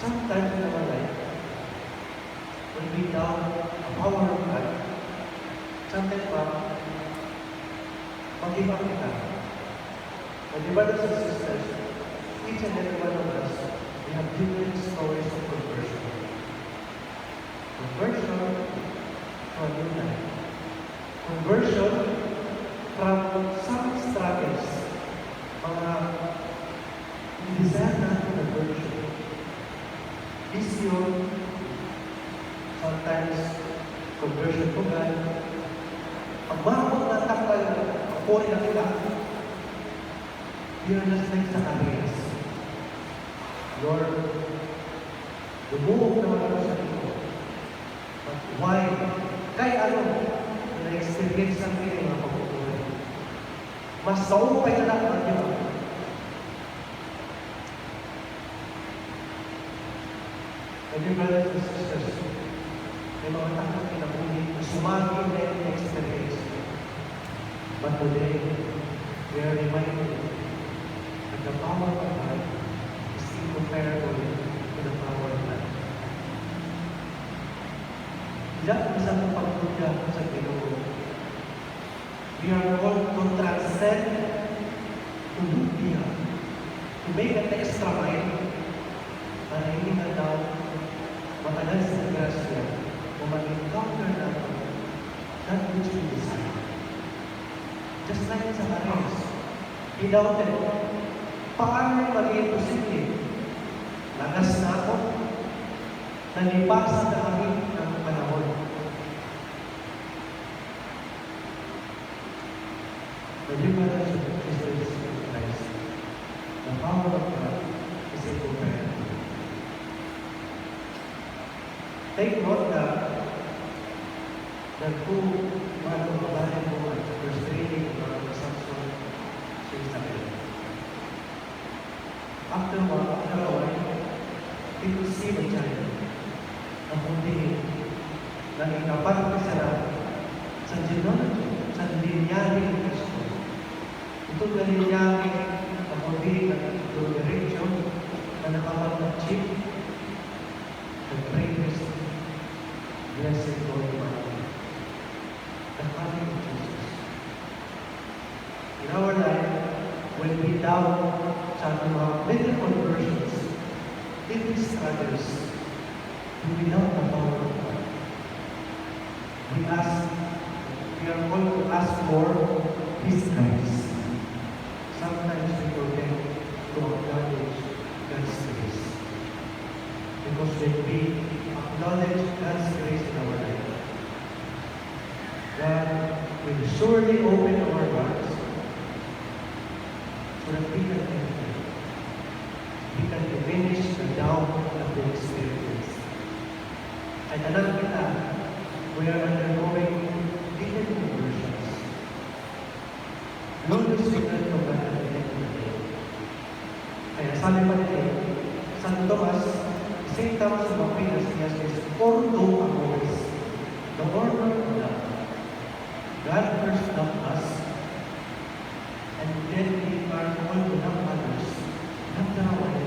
sometimes in our life, when we doubt the power of God, sometimes mag-give up kita. But the brothers and sisters, each and every one of us, we have different stories of conversion. Conversion to a new life. Conversion from some struggles, mga desire natin na virtue. Vision, sometimes conversion to God. Pag marapot na takal, pagpuri na kita, you're just like Zacchaeus. Lord, lumuhog naman ako sa ito. But why? Kaya ano, na-experience ang piling mga pagpupuri. Mas saupay na lang ang Diyos. And dear brothers and sisters, may mga takot kinapuli, sumagi na yung experience. But today, we are reminded that the power of God is incomparable to the power of God. Diyan ang isang pagpunta sa Ginoo. We are called to transcend, to look beyond, to make an extra mile, para hindi na daw matagal sa grasya o mag-encounter natin that which we desire. Just like sa Zacchaeus, he doubted, paano maging posible? Lagas na ako, nalipasan na kami ng panahon. But you brothers and sisters in Christ, the power of God is incomparable. Take note that the two mga babae mo at verse 3 ng Samson si Isabel. After a while, he could see the giant na kundi na ikapat kasarap sa genealogy, sa linyari ng Kristo. Ito na linyari na kundi na direction na nakapag-achieve the greatest blessed Lord Almighty, the coming of Jesus. In our life, when we doubt sa mga many conversions, in these struggles, we doubt the power of God. We are called to ask for His grace. Sometimes we forget to acknowledge God's grace. Because when we acknowledge God's grace in our life, God will surely open our hearts so that we can enter. We can diminish the doubt of the experience. At alam kita, we are undergoing different conversions. Lord, the Spirit of God at the end of the day. Kaya sabi pa nila, San Tomas, St. Thomas of Aquinas, he has this ordo amoris, the order of love. God first loved us, and then we are called to love others. Not the way,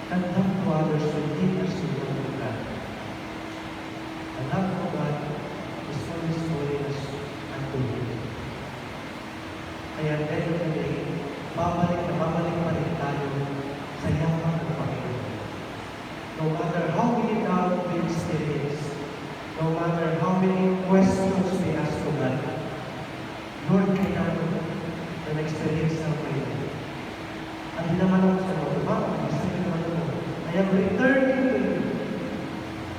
not love to others will lead us to the love of God. The love of God is always calling us unto Him. Kaya at the end of the day, babalik pa rin tayo sa yaman ng Panginoon. No matter how many doubt we experience, no matter how many questions we ask to God, Lord, kailangan mo na experience ng Panginoon. Hindi naman ako sa mga bakit, sabi naman ako, I am returning to you.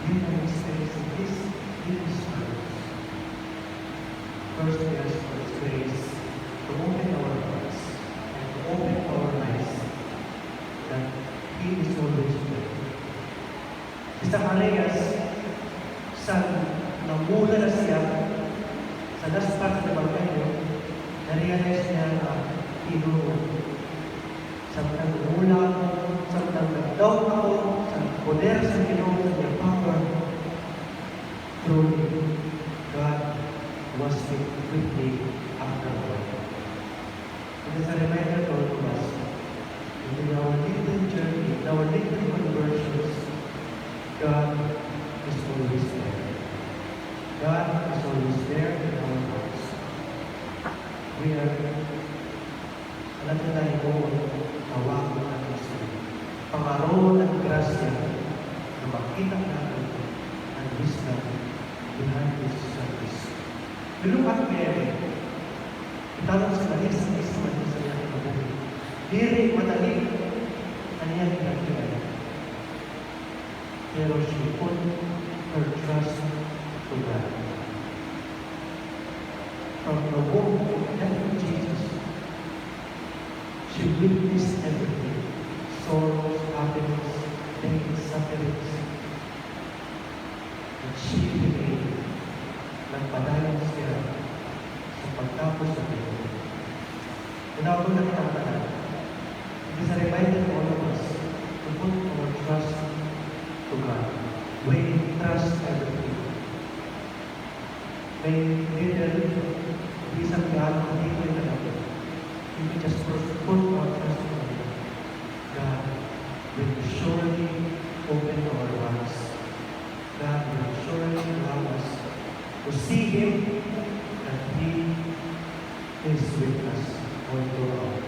You can experience this in His words. First, we ask for His grace to open our hearts and to open our eyes that He is always there. Si Zacchaeus, namula na siya sa last part ng Evangelyo, na-realize niya na Ginoo. Samtang namula ako, samtang nag-doubt ako, sa poder sa Ginoo, sa niya power, truly, God was with me after all. It is a reminder to all of us in our little journey, in our little conversions, God is always there. God is always there in our hearts. We are, alam na tayo po, tawag ng ating Diyos. Pangaroon at grasya na makita natin ang wisdom behind this service. We look at Mary. Itanong sa malis ang isang sa iyang mabuhay. Diri, madali, ang iyang ginagawa. Pero she put her trust to God. From the womb of Jesus, she witnessed everything. Sorrows, happiness, pain, sufferings. And she remained. Nagpadayon siya sa pagtapos sa Panginoon. Tinawag na kinakalaan. It is a reminder to all of us to put our trust to God. We trust everything. May little, isang God na hindi ko itanapin. If we just put our trust to God, God will surely open our hearts. God will surely allow us to see Him that He is with us all throughout.